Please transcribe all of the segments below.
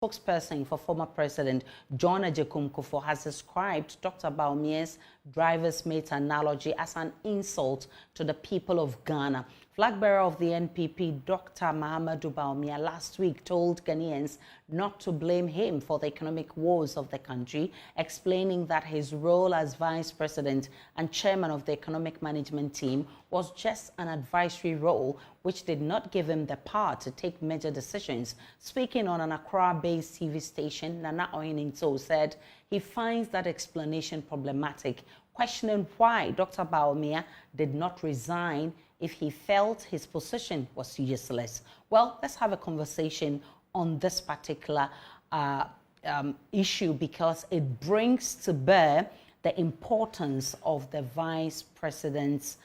Spokesperson for former President John Agyekum Kufuor has described Dr. Bawumia's driver's mate analogy as an insult to the people of Ghana. Flag bearer of the NPP, Dr. Mahamudu Bawumia, last week told Ghanaians not to blame him for the economic woes of the country, explaining that his role as vice president and chairman of the economic management team was just an advisory role which did not give him the power to take major decisions. Speaking on an Accra-based TV station, Nana Oyeninto said he finds that explanation problematic, questioning why Dr. Bawumia did not resign if he felt his position was useless. Well, let's have a conversation on this particular issue because it brings to bear the importance of the vice president's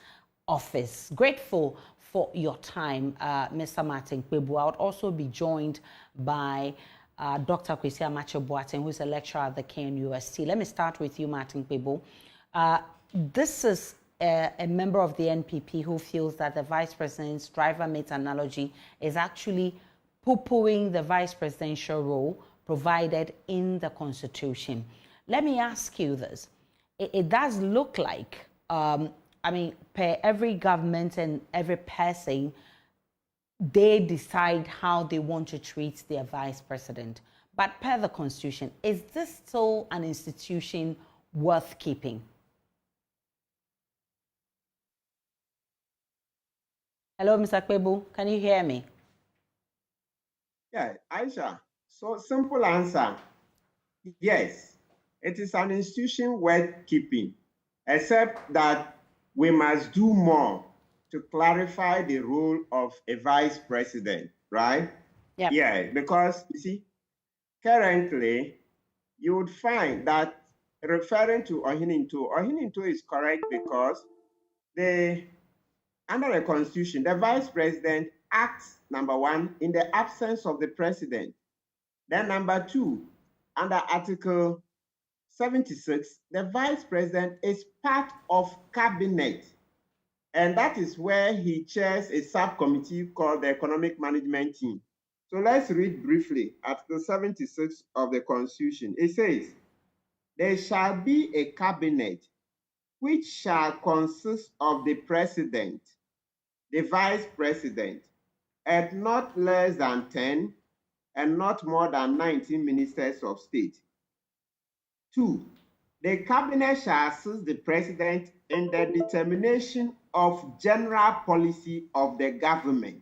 office. Grateful for your time, Mr. Martin Kpebu. I would also be joined by Dr. Kwesi Amache-Boateng, who is a lecturer at the KNUST. Let me start with you, Martin Kpebu. This is a member of the NPP who feels that the vice president's driver mate analogy is actually poo-pooing the vice presidential role provided in the Constitution. Let me ask you this. It does look like, I mean, per every government and every person, they decide how they want to treat their vice president. But per the Constitution, is this still an institution worth keeping? Hello, Mr. Kpebu, can you hear me? Yeah, Aisha, so simple answer. Yes, it is an institution worth keeping, except that we must do more to clarify the role of a vice president, right? Yep. Yeah, because you see, currently, you would find that referring to Ohininto is correct because under the Constitution, the vice president acts, number one, in the absence of the president. Then number two, under Article 76, the vice president is part of cabinet. And that is where he chairs a subcommittee called the Economic Management Team. So let's read briefly Article 76 of the Constitution. It says, there shall be a cabinet which shall consist of the president, the vice president, and not less than 10 and not more than 19 ministers of state. 2, the cabinet shall assist the president in the determination of general policy of the government.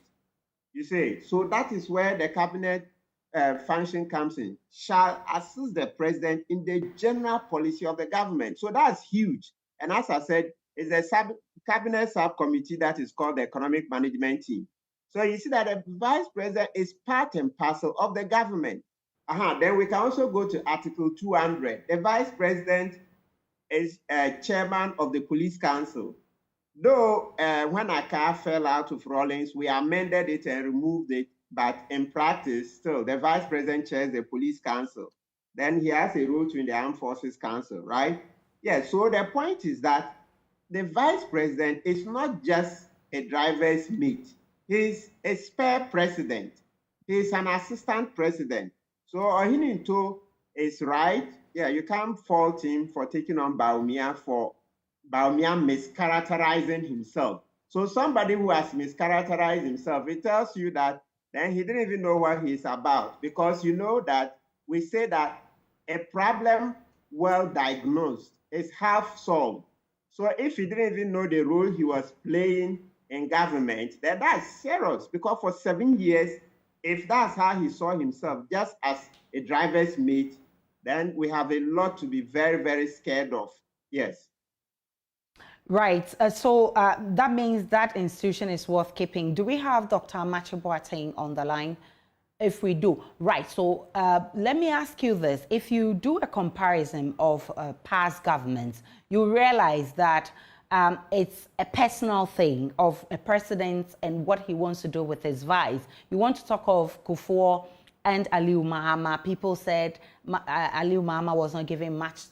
You see, so that is where the cabinet function comes in, shall assist the president in the general policy of the government. So that's huge. And as I said, it's a cabinet subcommittee that is called the Economic Management Team. So you see that the vice president is part and parcel of the government. Then we can also go to Article 200. The vice president is chairman of the police council. Though when Aka fell out of Rawlings, we amended it and removed it, but in practice, still, the vice president chairs the police council. Then he has a role to in the Armed Forces Council, right? Yeah, so the point is that the vice president is not just a driver's mate. He's a spare president. He's an assistant president. So Ohininto is right. Yeah, you can't fault him for taking on Bawumia for Bawumia mischaracterizing himself. So somebody who has mischaracterized himself, it tells you that then he didn't even know what he's about, because you know that we say that a problem well diagnosed is half solved. So if he didn't even know the role he was playing in government, then that's serious, because for 7 years, if that's how he saw himself, just as a driver's mate, then we have a lot to be very, very scared of. Yes. Right. So that means that institution is worth keeping. Do we have Dr. Amache-Boateng on the line? If we do, right. So let me ask you this. If you do a comparison of past governments, you realize that it's a personal thing of a president and what he wants to do with his vice. You want to talk of Kufuor and Aliu Mahama. People said Aliu Mahama was not given much,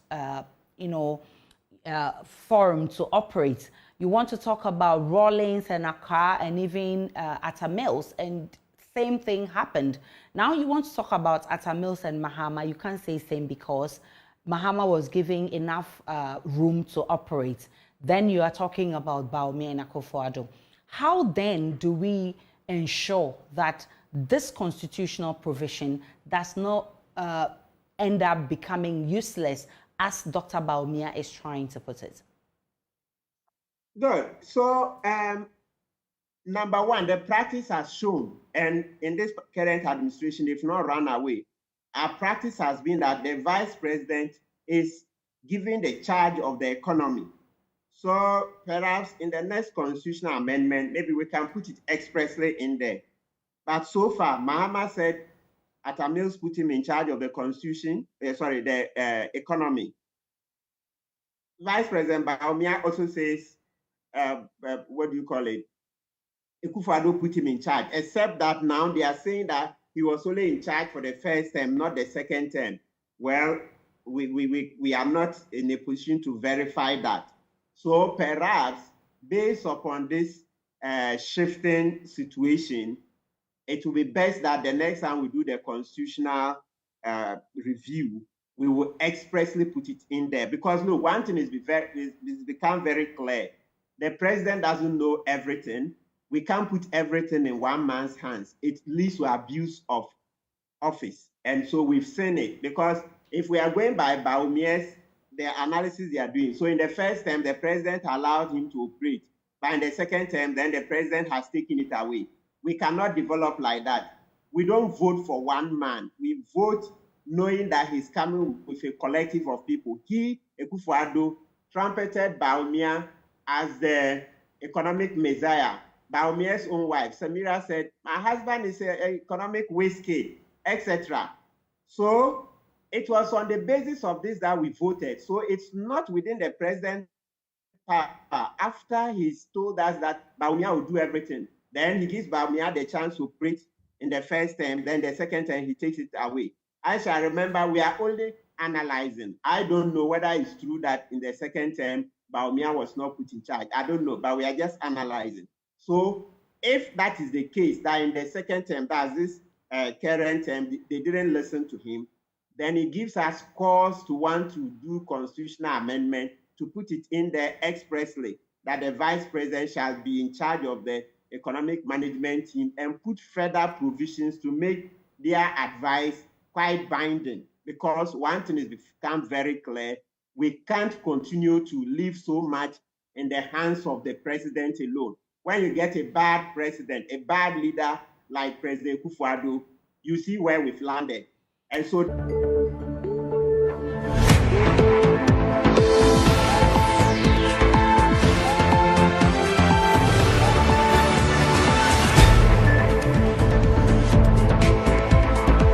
forum to operate. You want to talk about Rawlings and Accra and even Atta Mills, and same thing happened. Now you want to talk about Atta Mills and Mahama. You can't say same because Mahama was giving enough room to operate. Then you are talking about Bawumia and Akufo-Addo. How then do we ensure that this constitutional provision does not end up becoming useless, as Dr. Bawumia is trying to put it? Good. So, number one, the practice has shown, and in this current administration, if not run away, our practice has been that the vice president is given the charge of the economy. So perhaps in the next constitutional amendment, maybe we can put it expressly in there. But so far, Mahama said Atta Mills put him in charge of the constitution, the economy. Vice President Bawumia also says, what do you call it? Akufo-Addo put him in charge, except that now they are saying that he was only in charge for the first term, not the second term. Well, we are not in a position to verify that. So perhaps based upon this shifting situation, it will be best that the next time we do the constitutional review, we will expressly put it in there. Because look, one thing is become very clear. The president doesn't know everything. We can't put everything in one man's hands. It leads to abuse of office. And so we've seen it, because if we are going by Bawumia's, the analysis they are doing, so in the first term, the president allowed him to operate, but in the second term, then the president has taken it away. We cannot develop like that. We don't vote for one man. We vote knowing that he's coming with a collective of people. He, Akufo-Addo, trumpeted Bawumia as the economic messiah. Bawumia's own wife, Samira, said, my husband is an economic whiskey, etc. So it was on the basis of this that we voted. So it's not within the president's power. After he's told us that Bawumia will do everything, then he gives Bawumia the chance to operate in the first term, then the second term he takes it away. I shall remember, we are only analyzing. I don't know whether it's true that in the second term, Bawumia was not put in charge. I don't know, but we are just analyzing. So if that is the case, that in the second term, that's this current term, they didn't listen to him, then it gives us cause to want to do constitutional amendment to put it in there expressly, that the vice president shall be in charge of the economic management team, and put further provisions to make their advice quite binding. Because one thing is become very clear, we can't continue to leave so much in the hands of the president alone. When you get a bad president, a bad leader like President Akufo-Addo, you see where we've landed. And so